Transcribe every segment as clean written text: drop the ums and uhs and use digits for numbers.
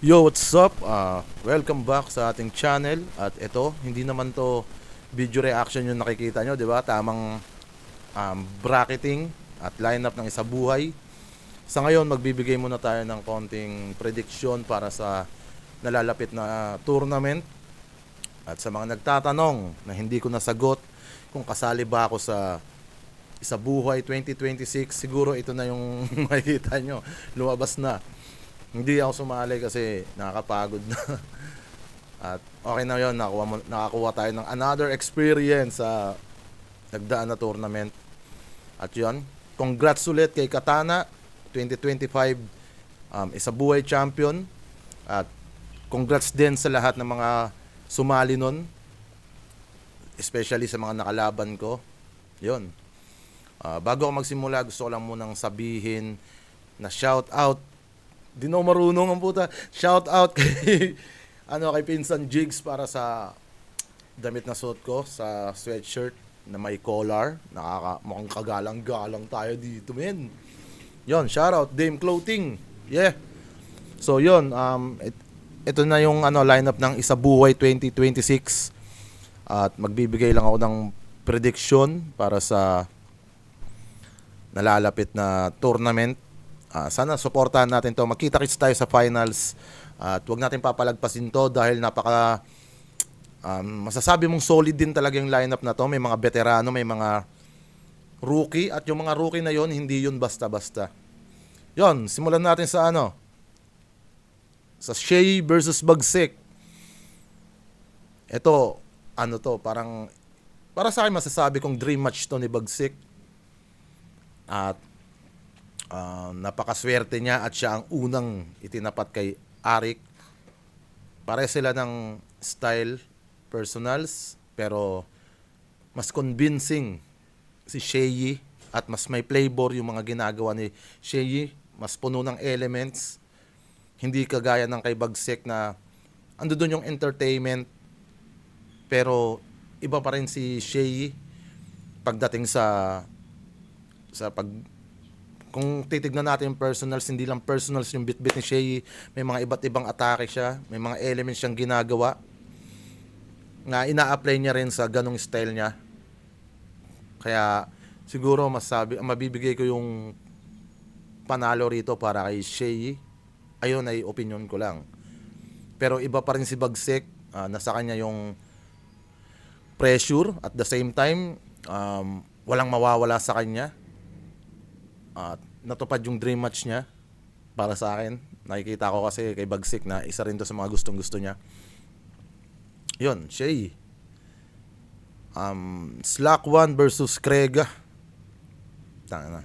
Yo, what's up? Welcome back sa ating channel. At ito, hindi naman to video reaction yung nakikita nyo, di ba? Tamang bracketing at lineup ng isa buhay. Sa ngayon, magbibigay muna tayo ng konting prediction para sa nalalapit na tournament. At sa mga nagtatanong na hindi ko nasagot kung kasali ba ako sa isa buhay 2026, siguro ito na yung makikita nyo. Lumabas na. Hindi ako sumali kasi nakakapagod na. At okay na yun, nakakuha tayo ng another experience sa nagdaan na tournament. At yun, congrats ulit kay Katana, 2025 isa buhay champion. At congrats din sa lahat ng mga sumali nun, especially sa mga nakalaban ko. Yun. Bago ako magsimula, gusto ko lang munang sabihin na shout out. Di na ako marunong ang puta. Shout out kay kay Pinsan Jigs para sa damit na suot ko, sa sweatshirt na may collar. Mukhang kagalang-galang tayo dito, men. Yon, shout out Dame Clothing. Yeah. So yon, ito na yung lineup ng Isa Buhay 2026. At magbibigay lang ako ng prediction para sa nalalapit na tournament. Sana suportahan natin to. Magkita-kits tayo sa finals. At huwag natin papalagpasin to dahil napaka masasabi mong solid din talaga yung lineup na to. May mga veterano, may mga rookie. At yung mga rookie na yon, hindi yun basta-basta. Yon, simulan natin sa sa Shea versus Bagsik. Ito, parang para sa akin masasabi kong dream match to ni Bagsik. At napakaswerte niya at siya ang unang itinapat kay Arik. Pare sila ng style personals, pero mas convincing si Shea at mas may flavor yung mga ginagawa ni Shea. Mas puno ng elements. Hindi kagaya ng kay Bagsik na ando doon yung entertainment, pero iba pa rin si Shea pagdating sa kung titignan natin yung personals, hindi lang personals yung bit-bit ni Shea. May mga iba't ibang atake siya. May mga elements siyang ginagawa na ina-apply niya rin sa ganong style niya. Kaya siguro mabibigay ko yung panalo rito para kay Shea. Ayun ay opinion ko lang. Pero iba pa rin si Bagsik. Nasa kanya yung pressure. At the same time, walang mawawala sa kanya. At natupad yung dream match niya para sa akin. Nakikita ko kasi kay Bagsik na isa rin to sa mga gustong-gusto niya. Yun, Shea. Slack 1 versus Krega. Tanga na.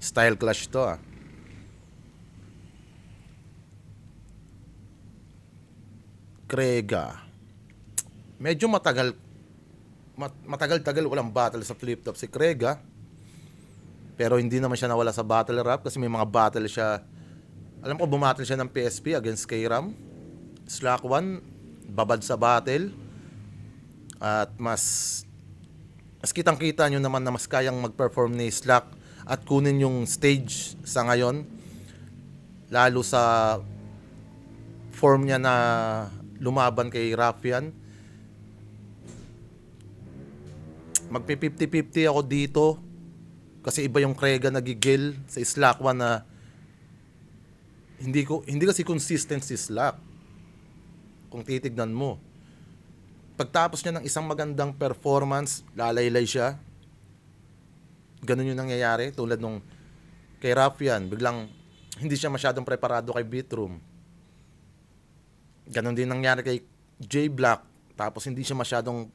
Style clash to Krega. Medyo matagal-tagal walang battle sa flip top si Krega. Pero hindi naman siya nawala sa battle rap kasi may mga battle siya. Alam ko bumattle siya ng PSP against K-Ram. Slack 1, babad sa battle. At mas kitang-kita nyo naman na mas kayang mag-perform ni Slack at kunin yung stage sa ngayon. Lalo sa form niya na lumaban kay Raffian. Magpi-50-50 ako dito. Kasi iba yung Krega nagigil sa Slack 1 na hindi kasi consistent si Slack. Kung titignan mo. Pagtapos niya ng isang magandang performance, lalaylay siya. Ganun yung nangyayari. Tulad nung kay Raffian, biglang hindi siya masyadong preparado kay Beatroom. Ganun din nangyari kay J Black. Tapos hindi siya masyadong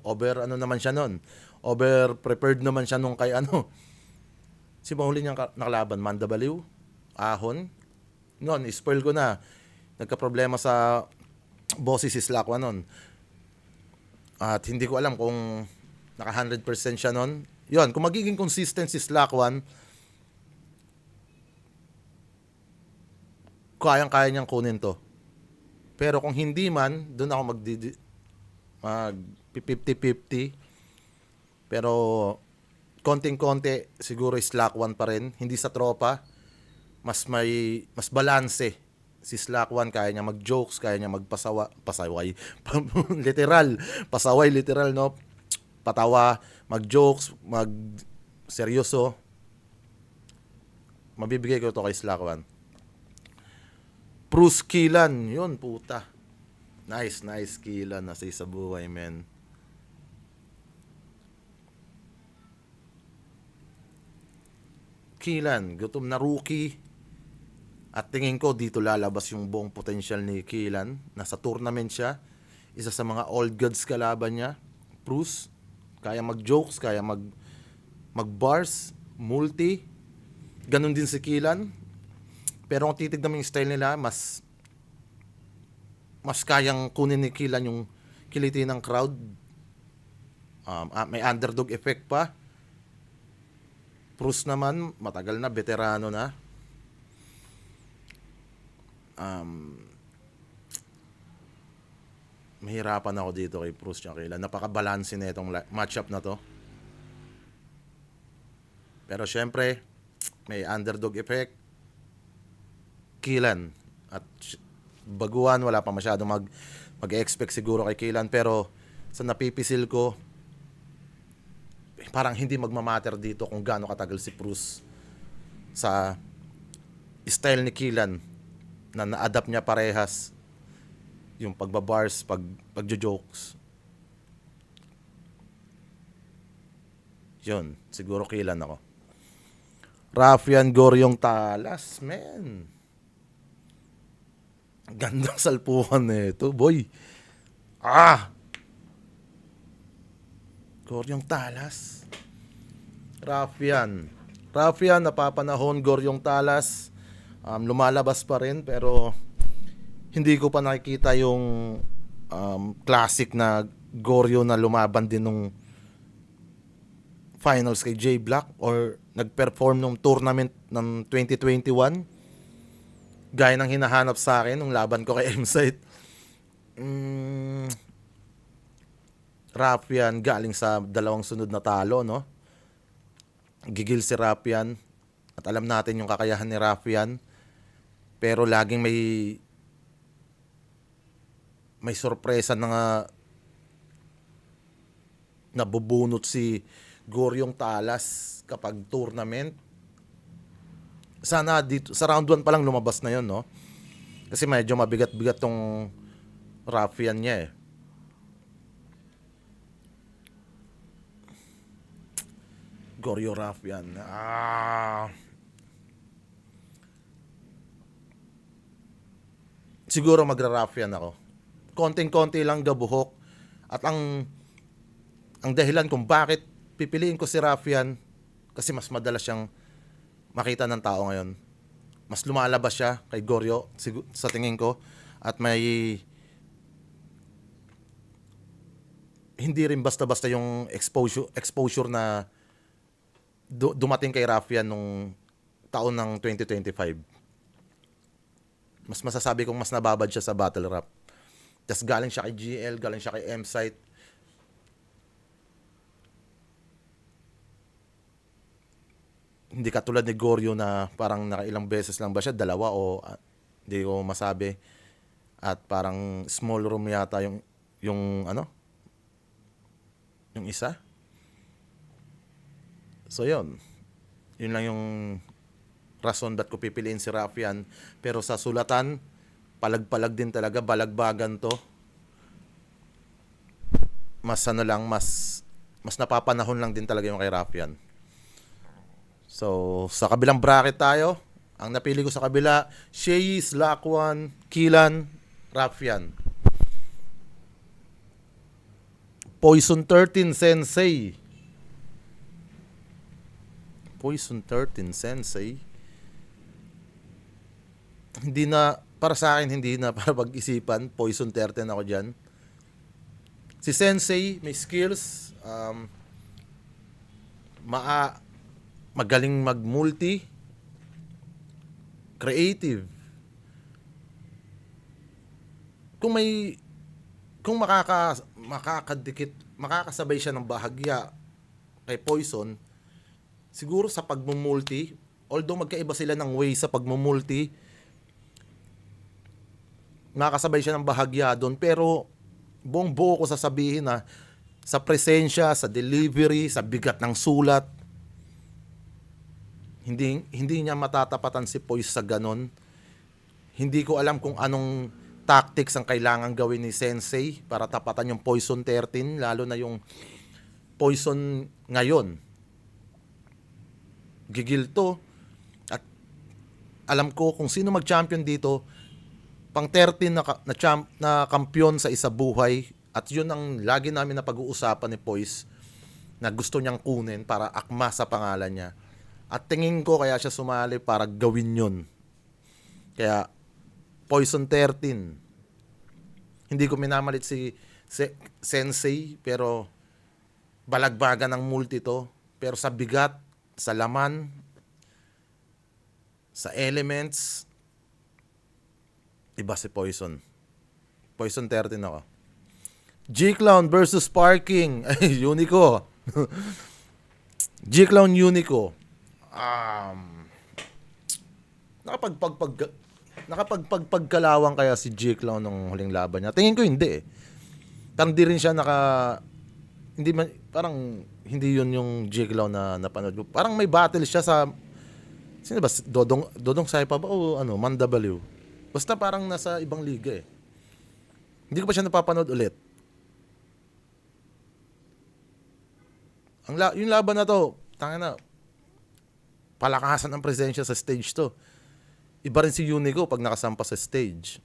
over naman siya nun. Over prepared naman siya nung kay si mahuli niyang nakalaban, Mandabaliw, Ahon. Noon, spoil ko na. Nagka-problema sa bosses si Slack 1 noon. At hindi ko alam kung naka 100% siya noon. Yun, kung magiging consistent si Slack 1, kayang-kaya niyang kunin to. Pero kung hindi man, doon ako mag 50-50. Pero konting-konti siguro Slack 1 pa rin, hindi sa tropa. mas balanse. Si Slack 1 kaya niya mag-jokes, kaya niya pasaway, literal, pasaway literal, no? Patawa, mag-jokes, seryoso. Mabibigay ko to kay Slack 1. Bruce Killan, yun puta. Nice Killan na sa buhay, men. Killan, gutom na rookie. At tingin ko dito lalabas yung buong potential ni Killan. Nasa tournament siya. Isa sa mga old gods kalaban niya. Bruce, kaya mag-jokes, kaya mag-bars, multi. Ganon din si Killan. Pero kung titignan mo yung style nila, mas kayang kunin ni Killan yung kiliti ng crowd. May underdog effect pa. Bruce naman, matagal na, veterano na. Mahirapan ako dito kay Bruce at Killan. Napaka-balanse na itong matchup na to. Pero syempre, may underdog effect. Killan. At baguhan, wala pa masyadong mag-expect siguro kay Killan. Pero sa napipisil ko, parang hindi magmamatter dito kung gaano katagal si Bruce sa style ni Killan na na-adapt niya parehas yung pagbabars, pagjo-jokes. Yun, siguro Killan ako. Raffian Goryong Talas, man. Gandang salpukan nito, boy. Goryong Talas. Raffian, napapanahon, Goryong Talas. Lumalabas pa rin, pero hindi ko pa nakikita yung classic na Goryo na lumaban din nung finals kay J Black or nag-perform nung tournament ng 2021. Gaya ng hinahanap sa akin nung laban ko kay M-Site. Raffian galing sa dalawang sunod na talo, no? Gigil si Raffian at alam natin yung kakayahan ni Raffian, pero laging may sorpresa na nabubunot si Goryong Talas kapag tournament. Sana dito sa round 1 pa lang lumabas na 'yon, no? Kasi medyo mabigat-bigat tong Raffian niya eh. Goryo Raffian. Siguro magra-Raffian ako. Konting-konti lang gabuhok. At ang dahilan kung bakit pipiliin ko si Raffian, kasi mas madalas siyang makita ng tao ngayon. Mas lumalabas siya kay Goryo sa tingin ko. At may hindi rin basta-basta yung exposure na dumating kay Raffian nung taon ng 2025. Mas masasabi kong mas nababad siya sa battle rap. Tapos galing siya kay GL, galing siya kay M-Site. Hindi katulad ni Goryo na parang nakailang beses lang ba siya, dalawa o hindi ko masabi. At parang small room yata yung isa. So yun lang yung rason ba't ko pipiliin si Raffian. Pero sa sulatan, palag-palag din talaga, balagbagan to. Mas napapanahon lang din talaga yung kay Raffian. So sa kabilang bracket tayo, ang napili ko sa kabila, Shei, Slack 1, Killan, Raffian. Poison 13 Sensei. Poison 13 Sensei. Hindi na, para sa akin, hindi na para pag-isipan. Poison 13 ako dyan. Si Sensei, may skills. Magaling mag-multi. Creative. Kung makakasabay siya ng bahagya kay Poison, siguro sa pagmumulti, Although magkaiba sila ng way sa pagmumulti, nakasabay siya ng bahagya doon, pero buong buo ko sasabihin na sa presensya, sa delivery, sa bigat ng sulat, hindi niya matatapatan si Poise sa ganon. Hindi ko alam kung anong tactics ang kailangan gawin ni Sensei para tapatan yung Poison 13, lalo na yung Poison ngayon. Gigil to. At alam ko kung sino mag-champion dito, pang 13 na kampiyon sa isa buhay, at yun ang lagi namin na pag-uusapan ni Poise na gusto niyang kunin para akma sa pangalan niya. At tingin ko kaya siya sumali para gawin yun. Kaya Poison 13. Hindi ko minamalit si Sensei, pero balagbagan ng multi to. Pero sa bigat, sa laman, sa elements, iba si Poison. Poison 13 ako. G-Clown versus Parking. Ay, Unico. G-Clown Unico. Nakapagpagkalawang kaya si G-Clown nung huling laban niya? Tingin ko hindi eh. Parang di rin siya parang hindi yun yung G-Clown na napanood ko. Parang may battle siya sa, sino ba? Dodong Saipa ba o Manda Baliw? Basta parang nasa ibang liga eh. Hindi ko pa siya napapanood ulit. Yung laban na to, tangina, palakasan ang presensya sa stage to. Iba rin si Unico pag nakasampa sa stage.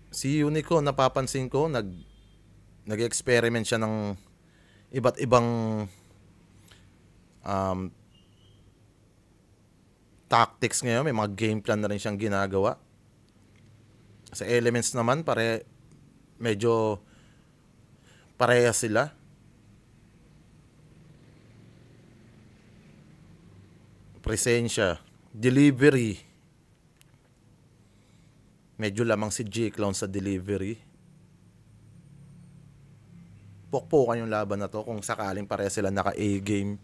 Si Unico, napapansin ko, nag-experiment siya ng iba't ibang tactics ngayon. May mga game plan na rin siyang ginagawa. Sa elements naman, medyo pareha sila. Presensya, delivery. Medyo lamang si G-Clown sa delivery. Pokpokan yung laban na to kung sakaling pareha sila naka-A-game.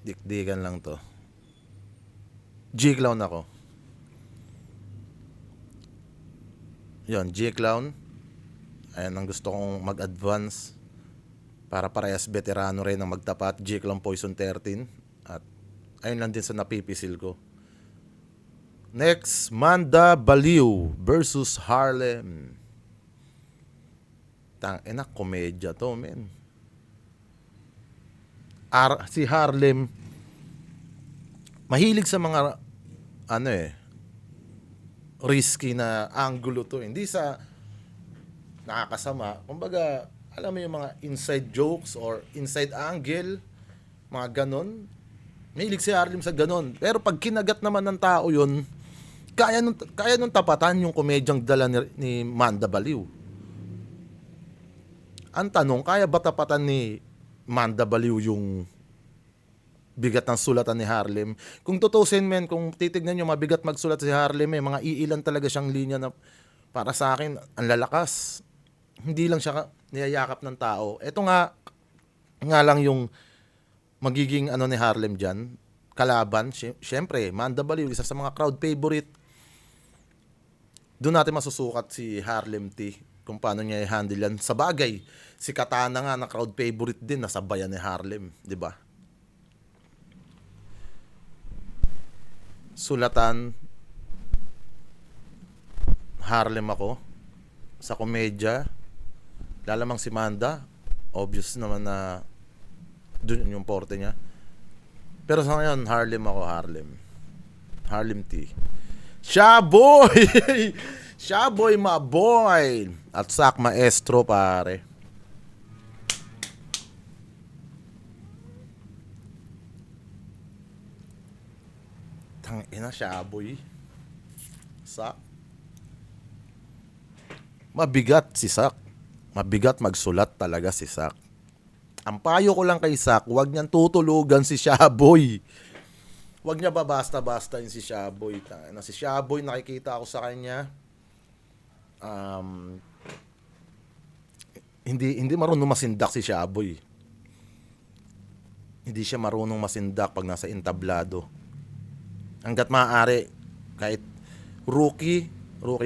Dikdikan lang to. G-Clown ako. Yun, G-Clown. Ayan ang gusto kong mag-advance para parehas veterano rin ang magtapat. G-Clown Poison 13. At ayun lang din sa napipisil ko. Next, Manda Baliw versus Harlem. Tangina, komedya to, men. Si Harlem mahilig sa mga risky na angulo to. Hindi sa nakakasama. Kumbaga, alam mo yung mga inside jokes or inside angle, mga ganon. Mahilig si Harlem sa ganon. Pero pag kinagat naman ng tao yun, kaya nung tapatan yung komedyang dala ni Manda Baliw. Ang tanong, kaya ba tapatan ni Manda Baliw yung bigat ng sulatan ni Harlem? Kung tutusin, men, kung titignan nyo, mabigat magsulat si Harlem, mga iilan talaga siyang linya na para sa akin, ang lalakas. Hindi lang siya niyayakap ng tao. Ito nga lang yung magiging ni Harlem dyan, kalaban. Siyempre, Manda Baliw, isa sa mga crowd favorite. Doon natin masusukat si Harlem T kung paano niya i-handle yan. Sa bagay, si Katana nga na crowd favorite din, nasabayan ni Harlem, di ba? Sulatan, Harlem ako. Sa komedya, lalamang si Manda. Obvious naman na dun yung porte niya. Pero sa ngayon, Harlem ako, Harlem. Harlem T. Shaboy! Shaboy, my boy! At Sak Maestro, pare. Tangina, Shaboy. Sak. Mabigat si Sak. Mabigat magsulat talaga si Sak. Ang payo ko lang kay Sak, huwag niyang tutulugan si Shaboy. Wag niya ba basta-basta yun si Shaboy. Na si Shaboy, nakikita ako sa kanya, um, hindi marunong masindak si Shaboy. Hindi siya marunong masindak pag nasa entablado. Hanggat maaari, kahit rookie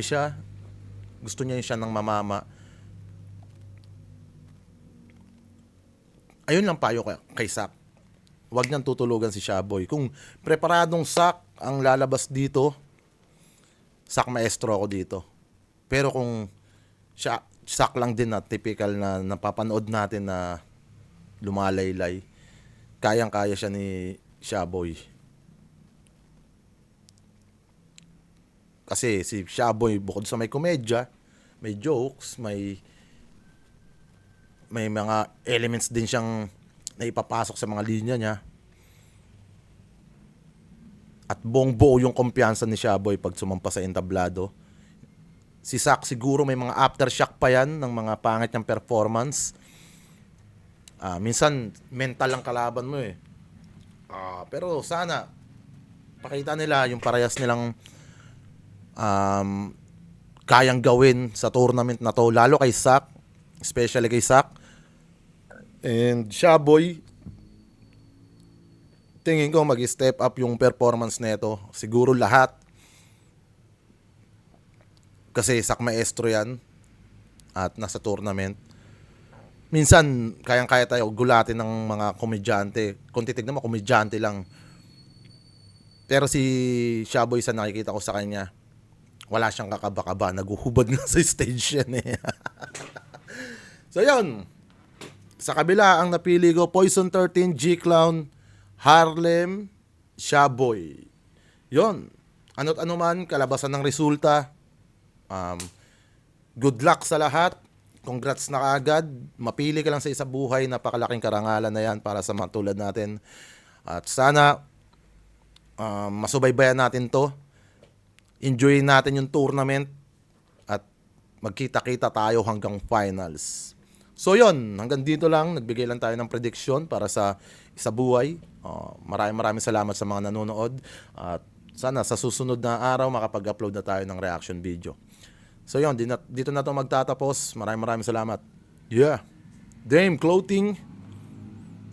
siya, gusto niya siya ng mamama. Ayun lang payo kay Sak. Huwag niyang tutulugan si Shaboy. Kung preparadong Sak ang lalabas dito, Sak maestro ako dito. Pero kung Sak lang din na typical na napapanood natin na lumalaylay, kayang-kaya siya ni Shaboy. Kasi si Shaboy, bukod sa may komedya, may jokes, may mga elements din siyang naipapasok sa mga linya niya. At buong-buo yung kumpiyansa ni Shaboy pag sumampa sa entablado. Si Sak siguro may mga aftershock pa yan ng mga pangit niyang performance. Minsan mental lang kalaban mo eh. Pero sana pakita nila yung parehas nilang kayang gawin sa tournament na to, lalo kay Sak, especially kay Sak. And Shaboy, tingin ko mag-step up yung performance nito. Siguro lahat. Kasi Sak maestro yan at nasa tournament. Minsan, kayang-kaya tayo gulatin ng mga komedyante. Kung titignan mo, komedyante lang. Pero si Shaboy, sa nakikita ko sa kanya, wala siyang kakaba-kaba. Naguhubad nga sa stage yan eh. So yun. Sa kabila, ang napili ko, Poison 13, G-Clown, Harlem, Shaboy. Yun. Ano't ano man, kalabasan ng resulta. Good luck sa lahat. Congrats na kaagad. Mapili ka lang sa isa buhay. Napakalaking karangalan na yan para sa mga tulad natin. At sana masubaybayan natin to. Enjoy natin yung tournament. At magkita-kita tayo hanggang finals. So yun, hanggang dito lang. Nagbigay lang tayo ng prediction para sa isa buhay. Maraming salamat sa mga nanonood. At sana sa susunod na araw makapag-upload na tayo ng reaction video. So yun, dito na to magtatapos. Maraming salamat. Yeah. Dame Clothing.